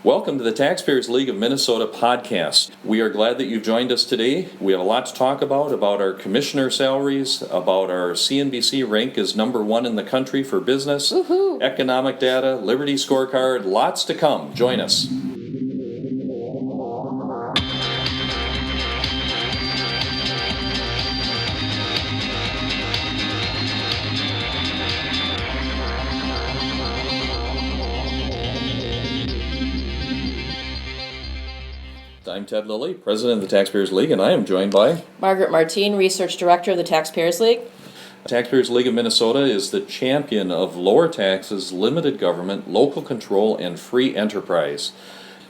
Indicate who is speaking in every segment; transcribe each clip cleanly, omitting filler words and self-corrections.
Speaker 1: Welcome to the Taxpayers League of Minnesota podcast. We are glad that you've joined us today. We have a lot to talk about our commissioner salaries, about our CNBC rank as number one in the country for business,
Speaker 2: Woohoo.
Speaker 1: Economic data, Liberty Scorecard, lots to come. Join us. I'm Ted Lillie, President of the Taxpayers League, and I am joined by
Speaker 2: Margaret Martín, Research Director of the Taxpayers League.
Speaker 1: The Taxpayers League of Minnesota is the champion of lower taxes, limited government, local control, and free enterprise.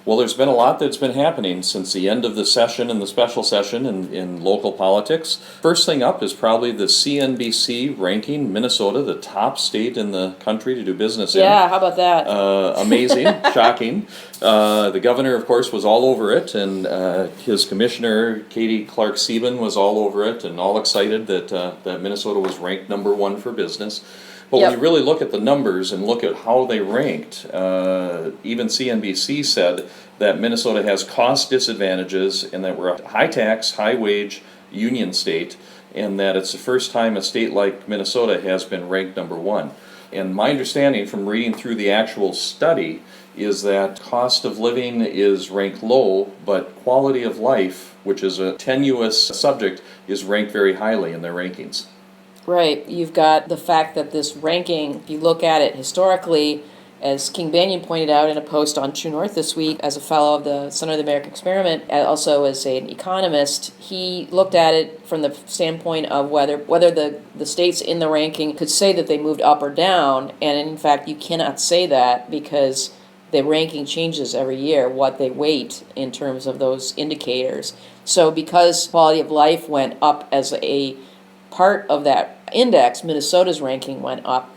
Speaker 1: Well, there's been a lot that's been happening since the end of the session and the special session in local politics. First thing up is probably the CNBC ranking Minnesota, the top state in the country to do business in.
Speaker 2: Yeah, how about that?
Speaker 1: Amazing, shocking. The governor, of course, was all over it, and his commissioner, Katie Clark-Sieben, was all over it and all excited that Minnesota was ranked number one for business. But when you really look at the numbers and look at how they ranked, even CNBC said that Minnesota has cost disadvantages and that we're a high tax, high wage union state, and that it's the first time a state like Minnesota has been ranked number one. And my understanding from reading through the actual study is that cost of living is ranked low, but quality of life, which is a tenuous subject, is ranked very highly in their rankings.
Speaker 2: Right. You've got the fact that this ranking, if you look at it historically, as King Banyan pointed out in a post on True North this week, as a fellow of the Center of the American Experiment, and also as an economist, he looked at it from the standpoint of whether the states in the ranking could say that they moved up or down, and in fact you cannot say that because the ranking changes every year, what they weight in terms of those indicators. So because quality of life went up as a part of that index, Minnesota's ranking went up,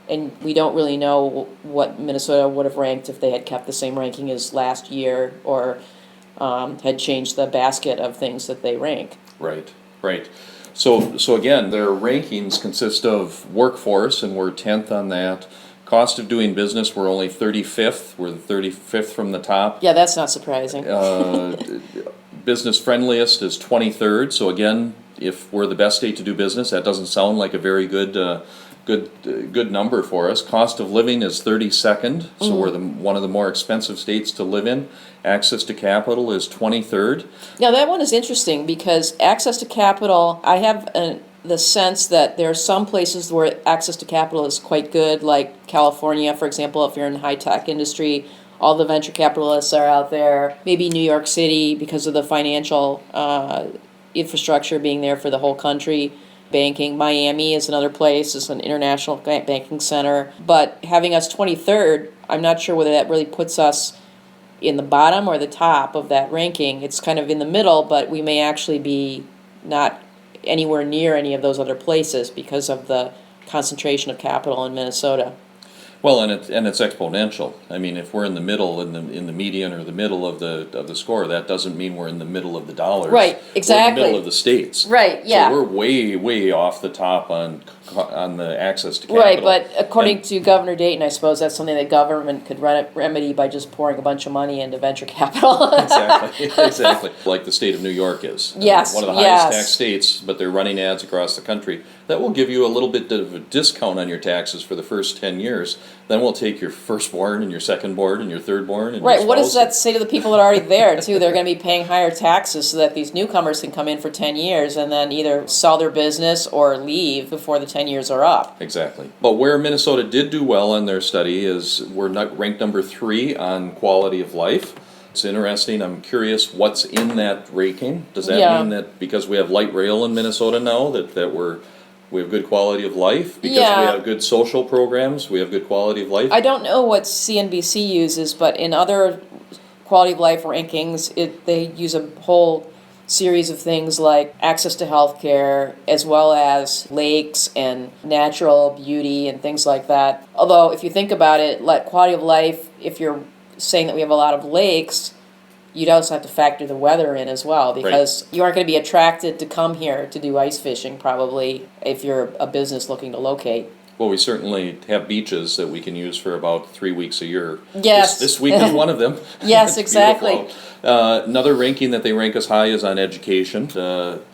Speaker 2: and we don't really know what Minnesota would have ranked if they had kept the same ranking as last year or had changed the basket of things that they rank.
Speaker 1: Right. So again, their rankings consist of workforce, and we're 10th on that. Cost of doing business, we're only 35th. We're the 35th from the top.
Speaker 2: Yeah, that's not surprising.
Speaker 1: Business friendliest is 23rd. So again, if we're the best state to do business, that doesn't sound like a very good number for us. Cost of living is 32nd, so we're one of the more expensive states to live in. Access to capital is 23rd.
Speaker 2: Now that one is interesting because access to capital, I have the sense that there are some places where access to capital is quite good, like California, for example, if you're in the high-tech industry. All the venture capitalists are out there. Maybe New York City because of the financial infrastructure being there for the whole country. Banking. Miami is another place. It's an international banking center. But having us 23rd, I'm not sure whether that really puts us in the bottom or the top of that ranking. It's kind of in the middle, but we may actually be not anywhere near any of those other places because of the concentration of capital in Minnesota.
Speaker 1: Well, and it's exponential. I mean, if we're in the middle, in the median or the middle of the score, that doesn't mean we're in the middle of the dollars.
Speaker 2: Right, exactly.
Speaker 1: We're in the middle of the states.
Speaker 2: Right, yeah.
Speaker 1: So we're way off the top on the access to capital.
Speaker 2: Right, but according to Governor Dayton, I suppose that's something that government could remedy by just pouring a bunch of money into venture capital.
Speaker 1: Exactly. Like the state of New York is.
Speaker 2: Yes,
Speaker 1: one of the highest tax states, but they're running ads across the country. That will give you a little bit of a discount on your taxes for the first 10 years. Then we'll take your firstborn and your secondborn and your thirdborn and
Speaker 2: right,
Speaker 1: your
Speaker 2: what does that say to the people that are already there, too? They're going to be paying higher taxes so that these newcomers can come in for 10 years and then either sell their business or leave before the 10 years are up.
Speaker 1: Exactly. But where Minnesota did do well in their study is we're ranked number 3 on quality of life. It's interesting. I'm curious what's in that ranking. Does that mean that because we have light rail in Minnesota now that we have good quality of life? Because we have good social programs, we have good quality of life?
Speaker 2: I don't know what CNBC uses, but in other quality of life rankings, they use a whole series of things like access to health care, as well as lakes and natural beauty and things like that. Although, if you think about it, like quality of life, if you're saying that we have a lot of lakes, you'd also have to factor the weather in as well, because you aren't going to be attracted to come here to do ice fishing probably if you're a business looking to locate.
Speaker 1: Well, we certainly have beaches that we can use for about 3 weeks a year.
Speaker 2: Yes.
Speaker 1: This week is one of them.
Speaker 2: Yes,
Speaker 1: It's
Speaker 2: exactly.
Speaker 1: beautiful out. Another ranking that they rank us high is on education.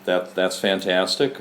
Speaker 1: That's fantastic.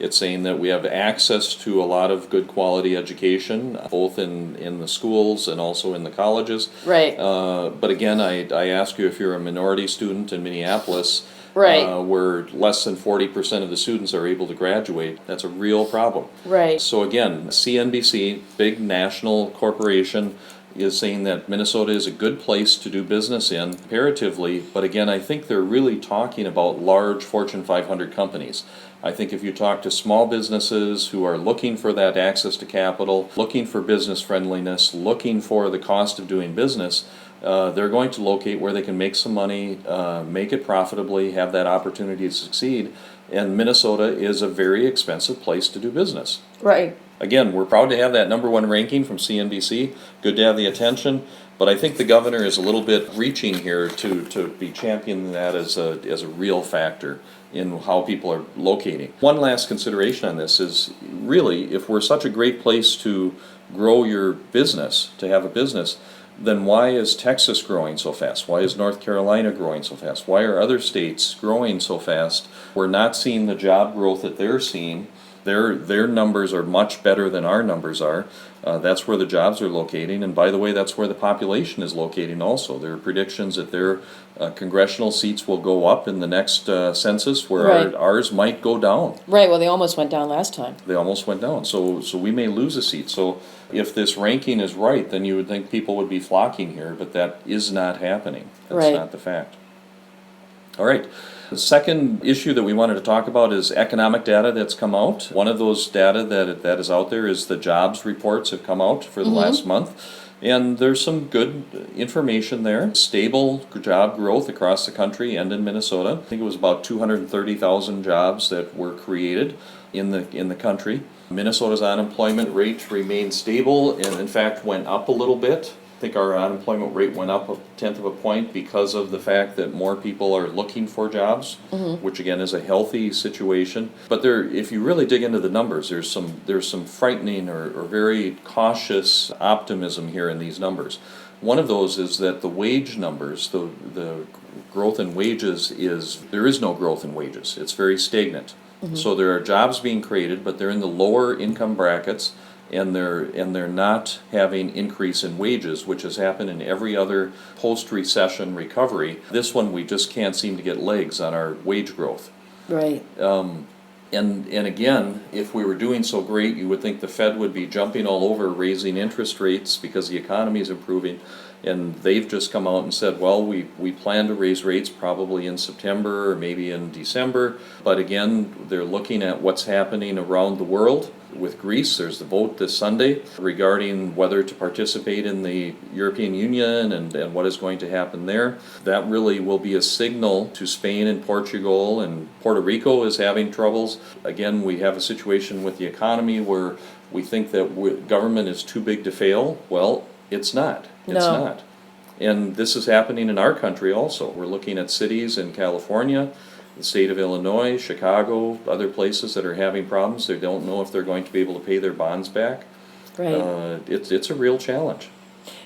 Speaker 1: It's saying that we have access to a lot of good quality education, both in the schools and also in the colleges.
Speaker 2: Right.
Speaker 1: But again, I ask you, if you're a minority student in Minneapolis,
Speaker 2: Right.
Speaker 1: where less than 40% of the students are able to graduate, that's a real problem.
Speaker 2: Right.
Speaker 1: So again, CNBC, big national corporation, is saying that Minnesota is a good place to do business in, comparatively, but again, I think they're really talking about large Fortune 500 companies. I think if you talk to small businesses who are looking for that access to capital, looking for business friendliness, looking for the cost of doing business, they're going to locate where they can make some money, make it profitably, have that opportunity to succeed, and Minnesota is a very expensive place to do business.
Speaker 2: Right.
Speaker 1: Again, we're proud to have that #1 ranking from CNBC. Good to have the attention, but I think the governor is a little bit reaching here to be championing that as a real factor in how people are locating. One last consideration on this is, really, if we're such a great place to grow your business, to have a business, then why is Texas growing so fast? Why is North Carolina growing so fast? Why are other states growing so fast? We're not seeing the job growth that they're seeing. Their numbers are much better than our numbers are. That's where the jobs are locating, and by the way, that's where the population is locating also. There are predictions that their congressional seats will go up in the next census, where
Speaker 2: Right.
Speaker 1: ours might go down.
Speaker 2: Right. Well, they almost went down last time.
Speaker 1: They almost went down, so we may lose a seat. So if this ranking is right, then you would think people would be flocking here, but that is not happening. That's
Speaker 2: Right.
Speaker 1: not the fact. All right. The second issue that we wanted to talk about is economic data that's come out. One of those data that is out there is the jobs reports have come out for the last month. And there's some good information there. Stable job growth across the country and in Minnesota. I think it was about 230,000 jobs that were created in the country. Minnesota's unemployment rate remained stable and in fact went up a little bit. I think our unemployment rate went up 1/10 of a point because of the fact that more people are looking for jobs, which again is a healthy situation. But there, if you really dig into the numbers, there's some frightening or very cautious optimism here in these numbers. One of those is that the wage numbers, the growth in wages there is no growth in wages. It's very stagnant. So there are jobs being created, but they're in the lower income brackets. And they're not having increase in wages, which has happened in every other post-recession recovery. This one, we just can't seem to get legs on our wage growth.
Speaker 2: Right.
Speaker 1: And again, if we were doing so great, you would think the Fed would be jumping all over raising interest rates because the economy is improving. And they've just come out and said, well, we plan to raise rates probably in September or maybe in December. But again, they're looking at what's happening around the world. With Greece, there's the vote this Sunday regarding whether to participate in the European Union and what is going to happen there. That really will be a signal to Spain and Portugal, and Puerto Rico is having troubles. Again, we have a situation with the economy where we think that government is too big to fail. Well, it's not. It's
Speaker 2: No.
Speaker 1: not. And this is happening in our country also. We're looking at cities in California, the state of Illinois, Chicago, other places that are having problems. They don't know if they're going to be able to pay their bonds back.
Speaker 2: Right.
Speaker 1: It's a real challenge.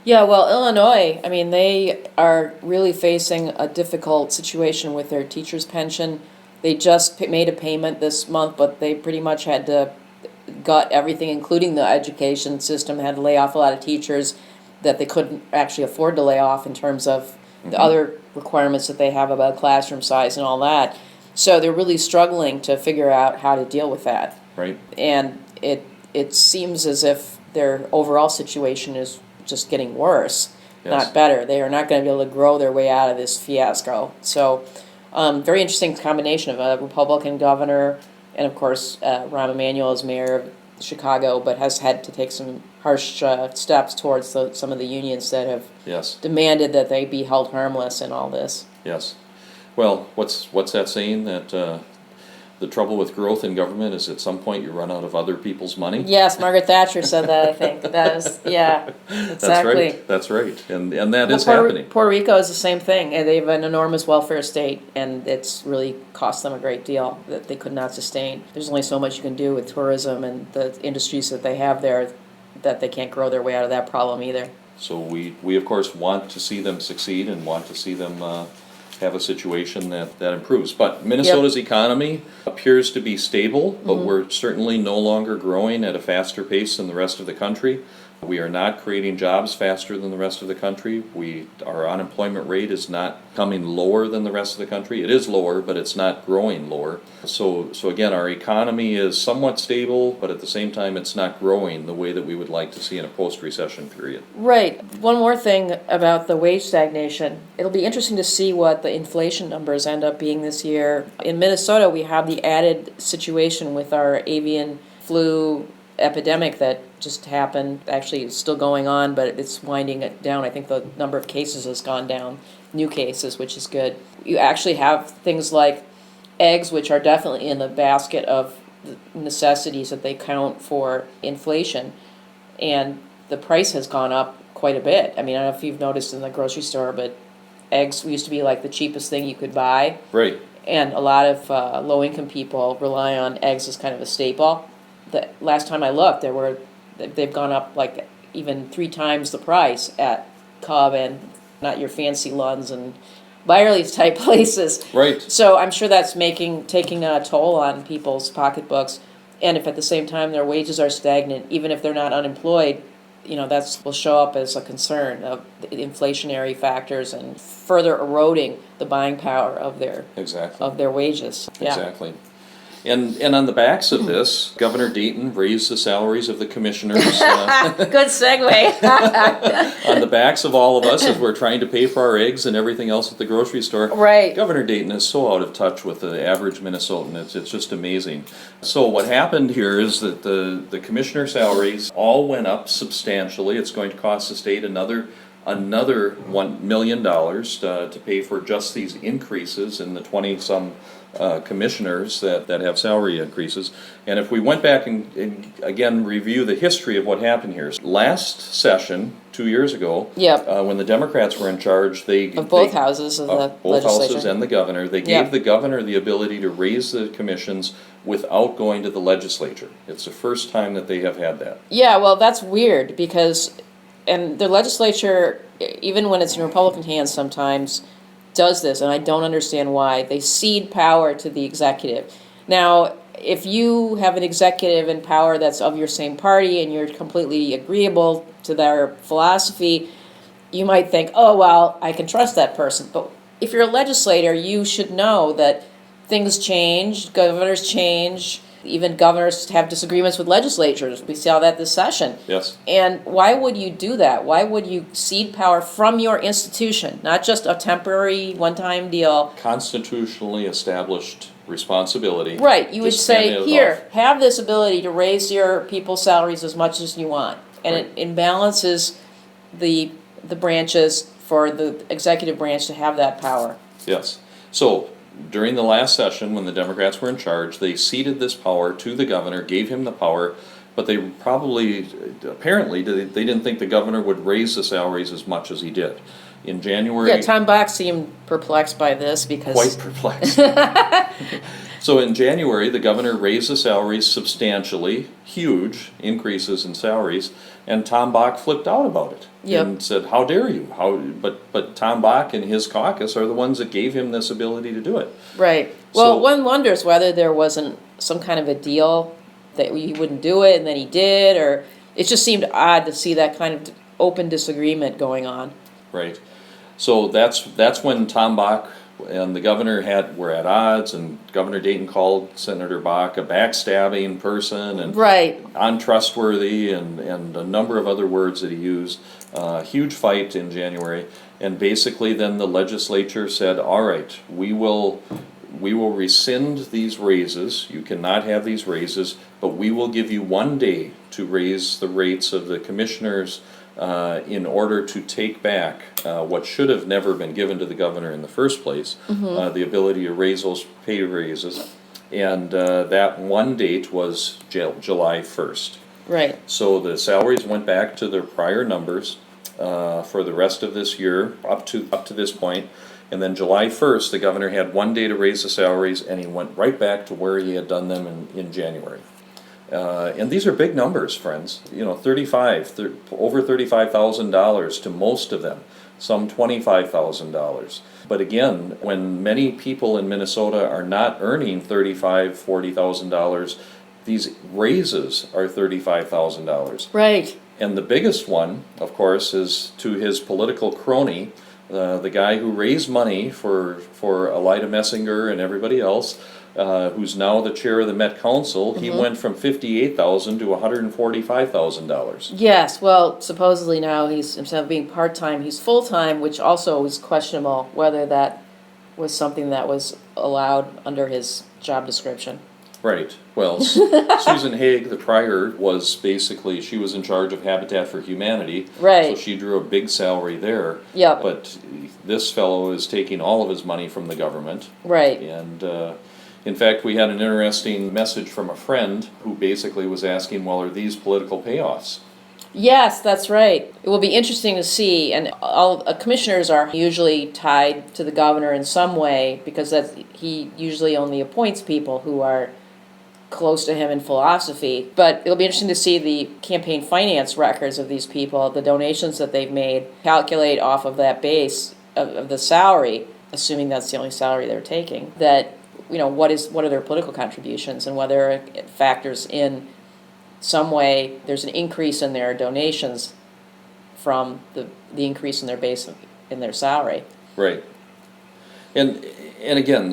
Speaker 2: Yeah, well, Illinois, I mean, they are really facing a difficult situation with their teacher's pension. They just made a payment this month, but they pretty much had to gut everything, including the education system, had to lay off a lot of teachers that they couldn't actually afford to lay off in terms of the other requirements that they have about classroom size and all that. So they're really struggling to figure out how to deal with that.
Speaker 1: Right.
Speaker 2: And it seems as if their overall situation is just getting worse,
Speaker 1: Yes.
Speaker 2: not better. They are not going to be able to grow their way out of this fiasco. So very interesting combination of a Republican governor and, of course, Rahm Emanuel as mayor of Chicago, but has had to take some harsh steps towards some of the unions that have
Speaker 1: Yes.
Speaker 2: demanded that they be held harmless in all this.
Speaker 1: Yes. Well, what's that saying that the trouble with growth in government is at some point you run out of other people's money.
Speaker 2: Yes, Margaret Thatcher said that, I think. That is, yeah, exactly.
Speaker 1: That's right, and that is happening.
Speaker 2: Puerto Rico is the same thing, and they have an enormous welfare state, and it's really cost them a great deal that they could not sustain. There's only so much you can do with tourism and the industries that they have there, that they can't grow their way out of that problem either.
Speaker 1: So we of course want to see them succeed and want to see them have a situation that improves. But Minnesota's economy appears to be stable, but we're certainly no longer growing at a faster pace than the rest of the country. We are not creating jobs faster than the rest of the country. Our unemployment rate is not coming lower than the rest of the country. It is lower, but it's not growing lower. So again, our economy is somewhat stable, but at the same time, it's not growing the way that we would like to see in a post-recession period.
Speaker 2: Right. One more thing about the wage stagnation. It'll be interesting to see what the inflation numbers end up being this year. In Minnesota, we have the added situation with our avian flu epidemic that just happened. Actually, it's still going on, but it's winding it down. I think the number of cases has gone down, new cases, which is good. You actually have things like eggs, which are definitely in the basket of necessities that they count for inflation, and the price has gone up quite a bit. I mean, I don't know if you've noticed in the grocery store, but eggs used to be like the cheapest thing you could buy.
Speaker 1: Right.
Speaker 2: And a lot of low-income people rely on eggs as kind of a staple. The last time I looked, they've gone up like even 3 times the price at Cub and not your fancy Lunds and Byerly's type places.
Speaker 1: Right.
Speaker 2: So I'm sure that's taking a toll on people's pocketbooks. And if at the same time their wages are stagnant, even if they're not unemployed, that will show up as a concern of the inflationary factors and further eroding the buying power of their wages. Yeah.
Speaker 1: Exactly. And on the backs of this, Governor Dayton raised the salaries of the commissioners.
Speaker 2: Good segue.
Speaker 1: On the backs of all of us as we're trying to pay for our eggs and everything else at the grocery store.
Speaker 2: Right.
Speaker 1: Governor Dayton is so out of touch with the average Minnesotan. It's just amazing. So what happened here is that the commissioner salaries all went up substantially. It's going to cost the state another $1 million to pay for just these increases in the 20-some commissioners that have salary increases. And if we went back and again review the history of what happened here. Last session, 2 years ago, when the Democrats were in charge,
Speaker 2: both houses of the
Speaker 1: both
Speaker 2: legislature.
Speaker 1: houses and the governor, they gave the governor the ability to raise the commissions without going to the legislature. It's the first time that they have had that.
Speaker 2: Yeah, well, that's weird because, and the legislature, even when it's in Republican hands sometimes, does this, and I don't understand why. They cede power to the executive. Now, if you have an executive in power that's of your same party and you're completely agreeable to their philosophy, you might think, oh, well, I can trust that person. But if you're a legislator, you should know that things change, governors change, even governors have disagreements with legislatures. We saw that this session.
Speaker 1: Yes.
Speaker 2: And why would you do that? Why would you cede power from your institution, not just a temporary one-time deal?
Speaker 1: Constitutionally established responsibility.
Speaker 2: Right. You would say, here, have this ability to raise your people's salaries as much as you want. And it imbalances the branches for the executive branch to have that power.
Speaker 1: Yes. So during the last session, when the Democrats were in charge, they ceded this power to the governor, gave him the power, but they apparently, they didn't think the governor would raise the salaries as much as he did. In January...
Speaker 2: Yeah, Tom Bach seemed perplexed by this because...
Speaker 1: Quite perplexed. So in January, the governor raised the salaries substantially, huge increases in salaries, and Tom Bach flipped out about it. And said, how dare you? But Tom Bach and his caucus are the ones that gave him this ability to do it.
Speaker 2: Right. Well, one wonders whether there wasn't some kind of a deal that he wouldn't do it and then he did, or it just seemed odd to see that kind of open disagreement going on.
Speaker 1: Right. So that's when Tom Bach and the governor were at odds, and Governor Dayton called Senator Bach a backstabbing person and untrustworthy and a number of other words that he used. Huge fight in January, and basically then the legislature said, all right, we will rescind these raises. You cannot have these raises, but we will give you 1 day to raise the rates of the commissioners in order to take back what should have never been given to the governor in the first place, the ability to raise those pay raises. And that one date was July 1st.
Speaker 2: Right.
Speaker 1: So the salaries went back to their prior numbers for the rest of this year, up to this point. And then July 1st, the governor had one day to raise the salaries, and he went right back to where he had done them in January. And these are big numbers, friends. You know, over $35,000 to most of them, some $25,000. But again, when many people in Minnesota are not earning $35,000, $40,000, these raises are $35,000.
Speaker 2: Right.
Speaker 1: And the biggest one, of course, is to his political crony, the guy who raised money for Elida Messinger and everybody else, who's now the chair of the Met Council. He went from $58,000 to $145,000.
Speaker 2: Yes, well, supposedly now he's, instead of being part-time, he's full-time, which also is questionable whether that was something that was allowed under his job description.
Speaker 1: Right. Well, Susan Haig, the prior, was basically, she was in charge of Habitat for Humanity.
Speaker 2: Right.
Speaker 1: So she drew a big salary there.
Speaker 2: Yep.
Speaker 1: But this fellow is taking all of his money from the government.
Speaker 2: Right.
Speaker 1: And in fact, we had an interesting message from a friend who basically was asking, well, are these political payoffs?
Speaker 2: Yes, that's right. It will be interesting to see, and all commissioners are usually tied to the governor in some way because he usually only appoints people who are close to him in philosophy. But it'll be interesting to see the campaign finance records of these people, the donations that they've made, calculate off of that base of the salary, assuming that's the only salary they're taking, that, you know, what are their political contributions, and whether it factors in some way there's an increase in their donations from the increase in their base in their salary.
Speaker 1: Right. And again,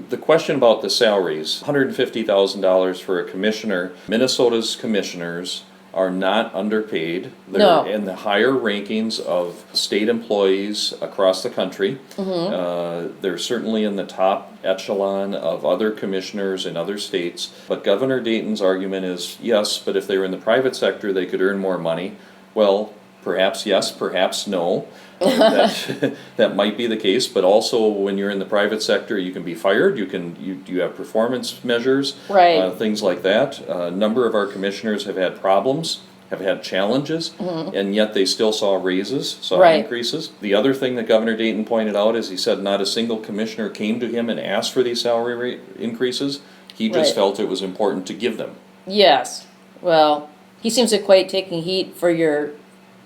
Speaker 1: the question about the salaries, $150,000 for a commissioner. Minnesota's commissioners are not underpaid. They're
Speaker 2: No.
Speaker 1: in the higher rankings of state employees across the country. They're certainly in the top echelon of other commissioners in other states. But Governor Dayton's argument is, yes, but if they were in the private sector, they could earn more money. Well, perhaps yes, perhaps no. That might be the case, but also when you're in the private sector, you can be fired. You have performance measures,
Speaker 2: Right.
Speaker 1: Things like that. A number of our commissioners have had problems, have had challenges, and yet they still saw raises, saw
Speaker 2: Right.
Speaker 1: increases. The other thing that Governor Dayton pointed out is he said not a single commissioner came to him and asked for these salary rate increases. He just
Speaker 2: Right.
Speaker 1: felt it was important to give them.
Speaker 2: Yes. Well, he seems to equate taking heat for your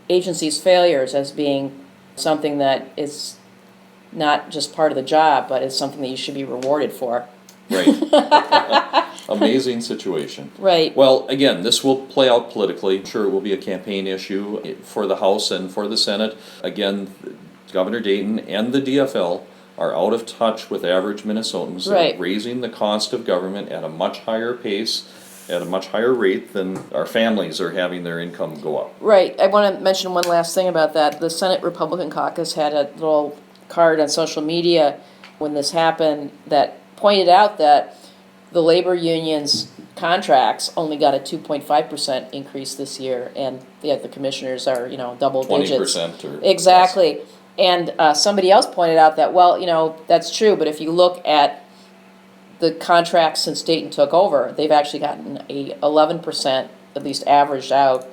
Speaker 2: agency's failures as being something that is not just part of the job, but is something that you should be rewarded for.
Speaker 1: Right. Amazing situation.
Speaker 2: Right.
Speaker 1: Well, again, this will play out politically. Sure, it will be a campaign issue for the House and for the Senate. Again, Governor Dayton and the DFL are out of touch with average Minnesotans.
Speaker 2: Right.
Speaker 1: They're raising the cost of government at a much higher pace, at a much higher rate than our families are having their income go up.
Speaker 2: Right. I want to mention one last thing about that. The Senate Republican caucus had a little card on social media when this happened that pointed out that the labor union's contracts only got a 2.5% increase this year, and yet the commissioners are, double digits.
Speaker 1: 20% or
Speaker 2: Exactly.
Speaker 1: less.
Speaker 2: And somebody else pointed out that, well, that's true, but if you look at the contracts since Dayton took over, they've actually gotten a 11%, at least averaged out,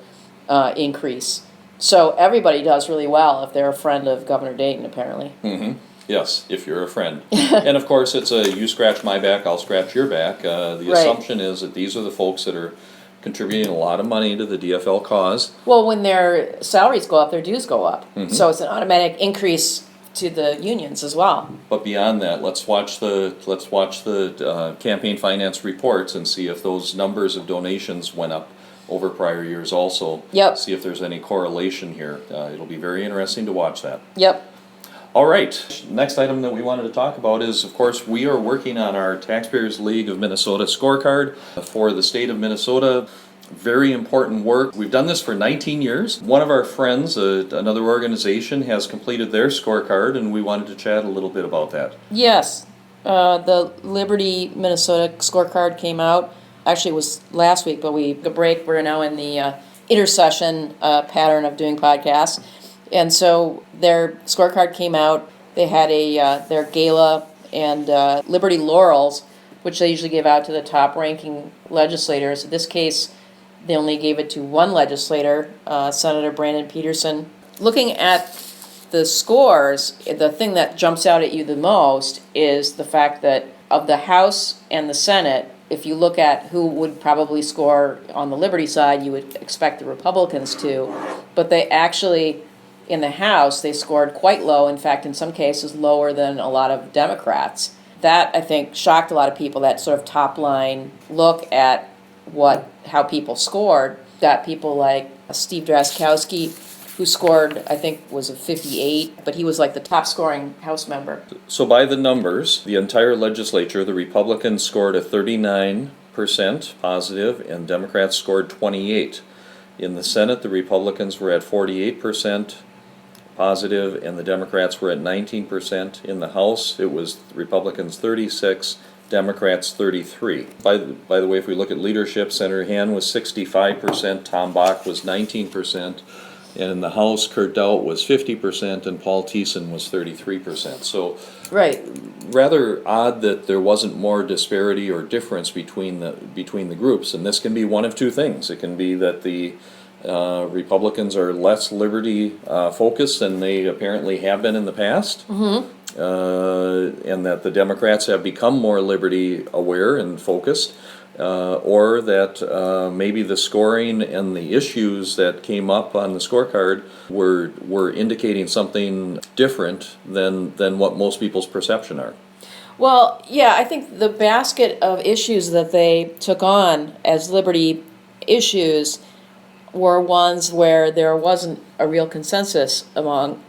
Speaker 2: increase. So everybody does really well if they're a friend of Governor Dayton, apparently.
Speaker 1: Mm-hmm. Yes, if you're a friend. And of course, it's a you scratch my back, I'll scratch your back. The
Speaker 2: Right.
Speaker 1: assumption is that these are the folks that are contributing a lot of money to the DFL cause.
Speaker 2: Well, when their salaries go up, their dues go up. So it's an automatic increase to the unions as well.
Speaker 1: But beyond that, let's watch the campaign finance reports and see if those numbers of donations went up over prior years also.
Speaker 2: Yep.
Speaker 1: See if there's any correlation here. It'll be very interesting to watch that.
Speaker 2: Yep.
Speaker 1: All right, next item that we wanted to talk about is, of course, we are working on our Taxpayers League of Minnesota Scorecard for the state of Minnesota. Very important work. We've done this for 19 years. One of our friends, another organization, has completed their scorecard, and we wanted to chat a little bit about that.
Speaker 2: Yes. The Liberty Minnesota Scorecard came out. Actually, it was last week, but we took a break. We're now in the intersession pattern of doing podcasts. And so their scorecard came out. They had their gala, and Liberty Laurels which they usually give out to the top-ranking legislators. In this case, they only gave it to one legislator, Senator Brandon Peterson. Looking at the scores, the thing that jumps out at you the most is the fact that of the House and the Senate, if you look at who would probably score on the Liberty side, you would expect the Republicans to, but they actually, in the House, they scored quite low, in fact, in some cases, lower than a lot of Democrats. That, I think, shocked a lot of people, that sort of top-line look at how people scored. Got people like Steve Drazkowski, who scored, I think, was a 58, but he was like the top-scoring House member.
Speaker 1: So by the numbers, the entire legislature, the Republicans scored a 39% positive, and Democrats scored 28. In the Senate, the Republicans were at 48% positive, and the Democrats were at 19%. In the House, it was Republicans 36, Democrats 33. By the way, if we look at leadership, Senator Han was 65%, Tom Bach was 19%, and in the House, Kurt Daudt was 50%, and Paul Thiessen was 33%. So,
Speaker 2: right,
Speaker 1: rather odd that there wasn't more disparity or difference between the groups. And this can be one of two things. It can be that the Republicans are less liberty focused than they apparently have been in the past, and that the Democrats have become more liberty aware and focused. Or that maybe the scoring and the issues that came up on the scorecard were indicating something different than what most people's perception are.
Speaker 2: Well, yeah, I think the basket of issues that they took on as liberty issues were ones where there wasn't a real consensus among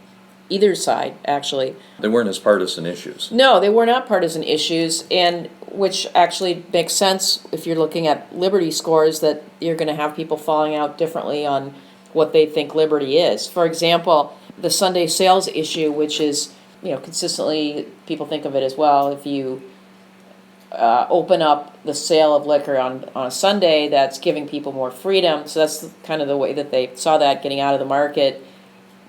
Speaker 2: either side, actually.
Speaker 1: They weren't as partisan issues.
Speaker 2: No, they were not partisan issues, and which actually makes sense if you're looking at liberty scores, that you're going to have people falling out differently on what they think liberty is. For example, the Sunday sales issue, which is, consistently people think of it as, well, if you open up the sale of liquor on a Sunday, that's giving people more freedom. So that's kind of the way that they saw that getting out of the market.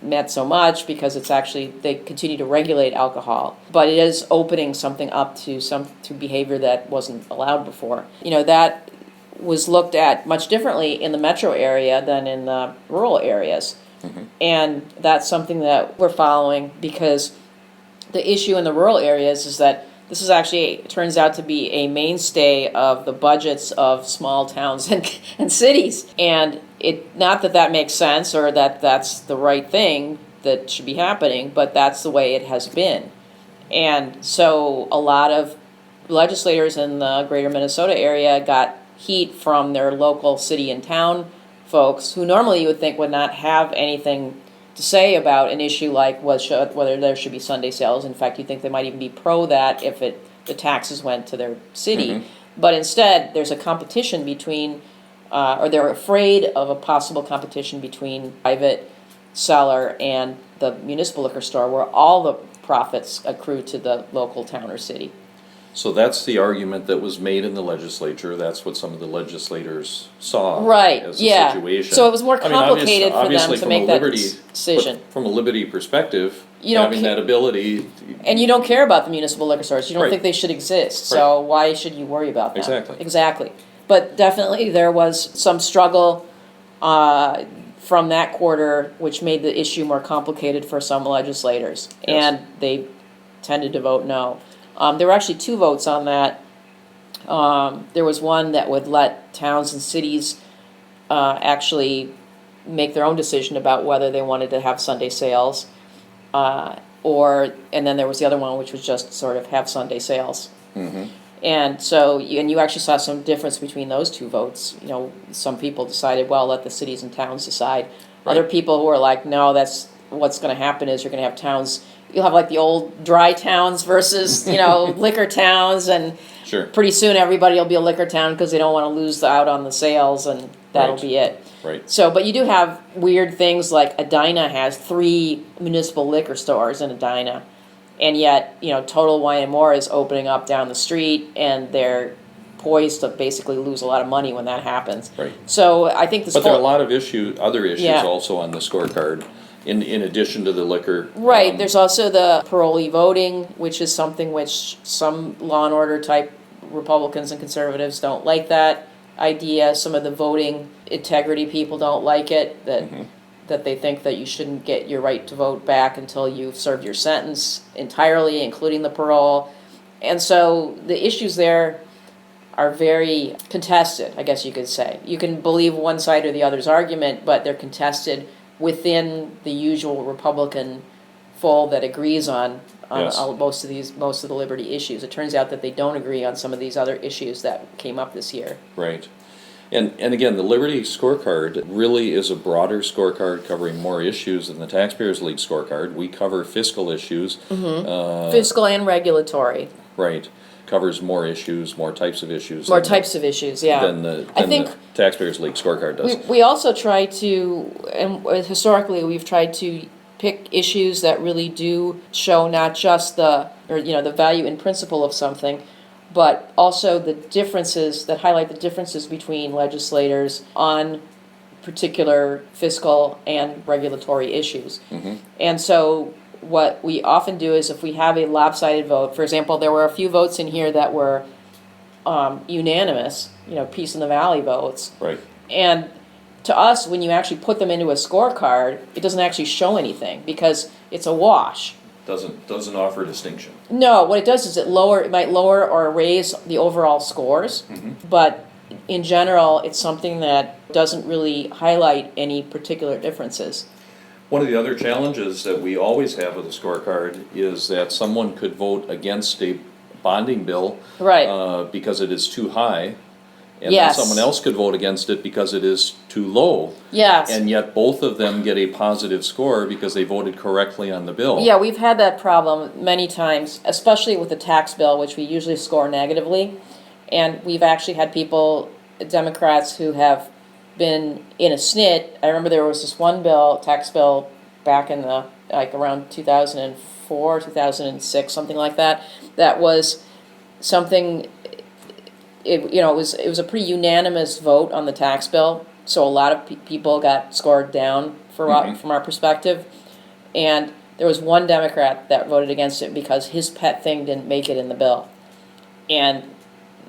Speaker 2: Not so much, because it's actually, they continue to regulate alcohol, but it is opening something up to behavior that wasn't allowed before. That was looked at much differently in the metro area than in the rural areas. Mm-hmm. And that's something that we're following, because the issue in the rural areas is that this is actually, it turns out to be a mainstay of the budgets of small towns and cities. And not that makes sense or that that's the right thing that should be happening, but that's the way it has been. And so a lot of legislators in the greater Minnesota area got heat from their local city and town folks, who normally you would think would not have anything to say about an issue like whether there should be Sunday sales. In fact, you think they might even be pro that if the taxes went to their city. Mm-hmm. But instead, there's a competition between, or they're afraid of a possible competition between private seller and the municipal liquor store, where all the profits accrue to the local town or city.
Speaker 1: So that's the argument that was made in the legislature. That's what some of the legislators saw as a situation.
Speaker 2: So it was more complicated for them to make that decision.
Speaker 1: From a liberty perspective, having that ability.
Speaker 2: And you don't care about the municipal liquor stores. You don't think they should exist. So why should you worry about them? Exactly. But definitely there was some struggle from that quarter, which made the issue more complicated for some legislators. Yes. And they tended to vote no. There were actually two votes on that. There was one that would let towns and cities actually make their own decision about whether they wanted to have Sunday sales, and then there was the other one, which was just sort of have Sunday sales. Mm-hmm. And so, you actually saw some difference between those two votes. Some people decided, well, let the cities and towns decide. Right. Other people who were like, no, that's what's going to happen is you're going to have towns. You'll have like the old dry towns versus, liquor towns, and
Speaker 1: sure.
Speaker 2: Pretty soon everybody will be a liquor town because they don't want to lose out on the sales, and that'll be it.
Speaker 1: Right.
Speaker 2: So, but you do have weird things like Edina has 3 municipal liquor stores in Edina, and yet, Total Wine and More is opening up down the street, and they're poised to basically lose a lot of money when that happens.
Speaker 1: Right.
Speaker 2: So I think
Speaker 1: But there are a lot of other issues also on the scorecard. In addition to the liquor.
Speaker 2: Right, there's also the parolee voting, which is something which some law and order type Republicans and conservatives don't like that idea. Some of the voting integrity people don't like it, that they think that you shouldn't get your right to vote back until you've served your sentence entirely, including the parole. And so the issues there are very contested, I guess you could say. You can believe one side or the other's argument, but they're contested within the usual Republican fold that agrees on
Speaker 1: Yes.
Speaker 2: most of the liberty issues. It turns out that they don't agree on some of these other issues that came up this year.
Speaker 1: Right. And again, the Liberty Scorecard really is a broader scorecard covering more issues than the Taxpayers League Scorecard. We cover fiscal issues.
Speaker 2: Fiscal and regulatory.
Speaker 1: Right. Covers more issues, more types of issues.
Speaker 2: More types of issues, yeah.
Speaker 1: Than the Taxpayers League Scorecard does.
Speaker 2: We also try to, and historically we've tried to pick issues that really do show not just the value in principle of something, but also the differences, that highlight the differences between legislators on particular fiscal and regulatory issues. And so what we often do is, if we have a lopsided vote, for example, there were a few votes in here that were unanimous, Peace in the Valley votes.
Speaker 1: Right.
Speaker 2: And to us, when you actually put them into a scorecard, it doesn't actually show anything because it's a wash.
Speaker 1: Doesn't offer distinction.
Speaker 2: No, what it does is it might lower or raise the overall scores, but in general, it's something that doesn't really highlight any particular differences.
Speaker 1: One of the other challenges that we always have with a scorecard is that someone could vote against a bonding bill because it is too high, and then someone else could vote against it because it is too low.
Speaker 2: Yes.
Speaker 1: And yet both of them get a positive score because they voted correctly on the bill.
Speaker 2: Yeah, we've had that problem many times, especially with the tax bill, which we usually score negatively. And we've actually had people, Democrats, who have been in a SNIT. I remember there was this one tax bill back in around 2004, 2006, something like that, that was something, it was a pretty unanimous vote on the tax bill. So a lot of people got scored down from our perspective. And there was one Democrat that voted against it because his pet thing didn't make it in the bill. And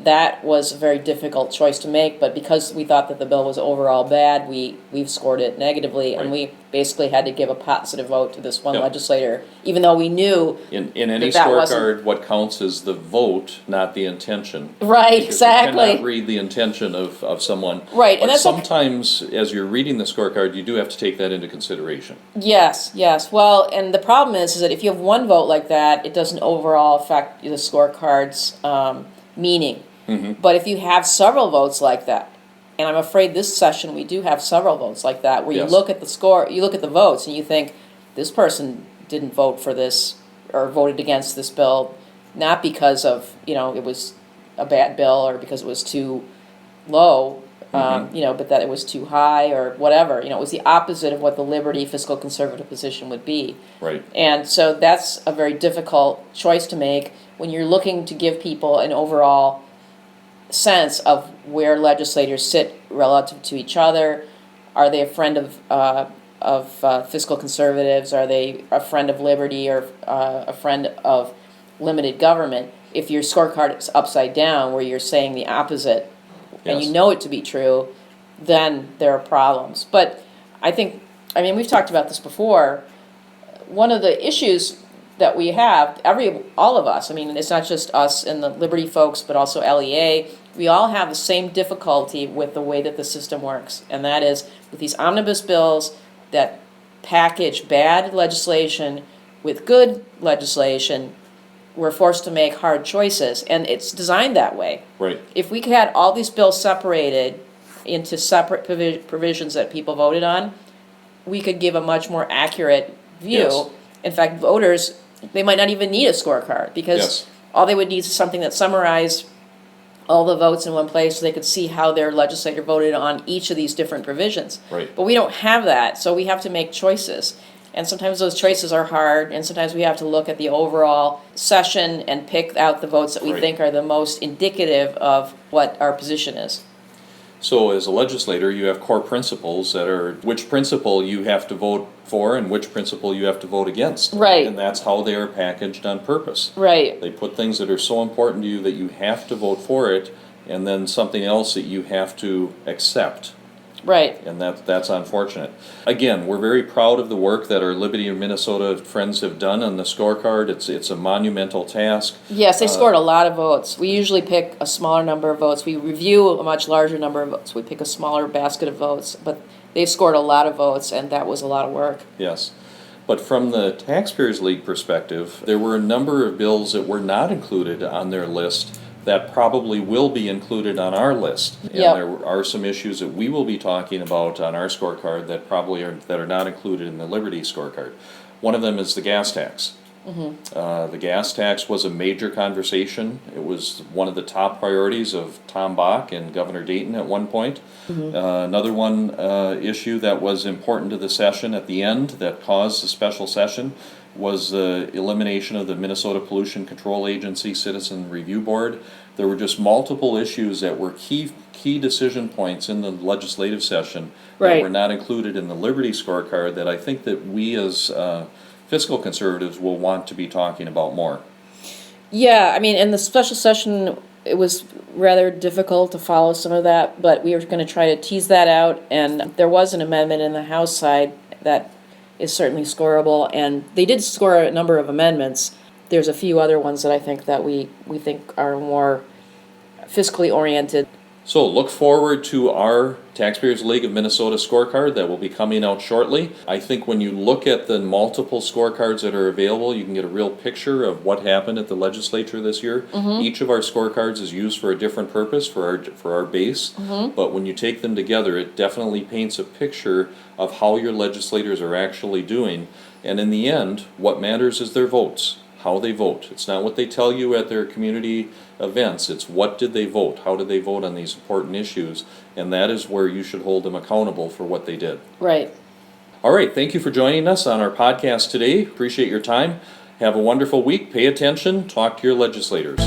Speaker 2: that was a very difficult choice to make, but because we thought that the bill was overall bad, we've scored it negatively, and we basically had to give a positive vote to this one legislator, even though we knew
Speaker 1: in any scorecard, what counts is the vote, not the intention.
Speaker 2: Right,
Speaker 1: because
Speaker 2: exactly.
Speaker 1: you cannot read the intention of someone.
Speaker 2: Right,
Speaker 1: but
Speaker 2: and that's
Speaker 1: sometimes, as you're reading the scorecard, you do have to take that into consideration.
Speaker 2: Yes. Well, and the problem is that if you have one vote like that, it doesn't overall affect the scorecard's meaning. But if you have several votes like that, and I'm afraid this session we do have several votes like that, where you look at the score, you look at the votes, and you think, this person didn't vote for this or voted against this bill, not because of, it was a bad bill or because it was too low, but that it was too high or whatever. It was the opposite of what the Liberty fiscal conservative position would be.
Speaker 1: Right.
Speaker 2: And so that's a very difficult choice to make when you're looking to give people an overall sense of where legislators sit relative to each other. Are they a friend of fiscal conservatives? Are they a friend of liberty or a friend of limited government? If your scorecard is upside down, where you're saying the opposite, and you know it to be true, then there are problems. But we've talked about this before. One of the issues that we have, all of us, it's not just us and the Liberty folks, but also LEA, we all have the same difficulty with the way that the system works. And that is, with these omnibus bills that package bad legislation with good legislation, we're forced to make hard choices. And it's designed that way.
Speaker 1: Right.
Speaker 2: If we had all these bills separated into separate provisions that people voted on, we could give a much more accurate view.
Speaker 1: Yes.
Speaker 2: In fact, voters, they might not even need a scorecard, because all they would need is something that summarized all the votes in one place so they could see how their legislator voted on each of these different provisions.
Speaker 1: Right.
Speaker 2: But we don't have that, so we have to make choices. And sometimes those choices are hard, and sometimes we have to look at the overall session and pick out the votes that we think are the most indicative of what our position is.
Speaker 1: So as a legislator, you have core principles that are which principle you have to vote for and which principle you have to vote against.
Speaker 2: Right.
Speaker 1: And that's how they are packaged on purpose.
Speaker 2: Right.
Speaker 1: They put things that are so important to you that you have to vote for it, and then something else that you have to accept.
Speaker 2: Right.
Speaker 1: And that's unfortunate. Again, we're very proud of the work that our Liberty Minnesota friends have done on the scorecard. It's a monumental task.
Speaker 2: Yes, they scored a lot of votes. We usually pick a smaller number of votes. We review a much larger number of votes. We pick a smaller basket of votes, but they scored a lot of votes, and that was a lot of work.
Speaker 1: Yes. But from the Taxpayers League perspective, there were a number of bills that were not included on their list that probably will be included on our list. And
Speaker 2: Yep.
Speaker 1: there are some issues that we will be talking about on our scorecard that probably are not included in the Liberty scorecard. One of them is the gas tax. The gas tax was a major conversation. It was one of the top priorities of Tom Bach and Governor Dayton at one point. Another one issue that was important to the session at the end that caused the special session was the elimination of the Minnesota Pollution Control Agency Citizen Review Board. There were just multiple issues that were key decision points in the legislative session that
Speaker 2: Right.
Speaker 1: were not included in the Liberty scorecard that I think that we as fiscal conservatives will want to be talking about more.
Speaker 2: Yeah, I mean, in the special session, it was rather difficult to follow some of that, but we were going to try to tease that out, and there was an amendment in the House side that is certainly scoreable, and they did score a number of amendments. There's a few other ones that I think that we think are more fiscally oriented.
Speaker 1: So look forward to our Taxpayers League of Minnesota scorecard that will be coming out shortly. I think when you look at the multiple scorecards that are available, you can get a real picture of what happened at the legislature this year. Each of our scorecards is used for a different purpose for our base, but when you take them together, it definitely paints a picture of how your legislators are actually doing. And in the end, what matters is their votes. How they vote. It's not what they tell you at their community events. It's what did they vote? How did they vote on these important issues? And that is where you should hold them accountable for what they did.
Speaker 2: Right.
Speaker 1: All right. Thank you for joining us on our podcast today. Appreciate your time. Have a wonderful week. Pay attention. Talk to your legislators.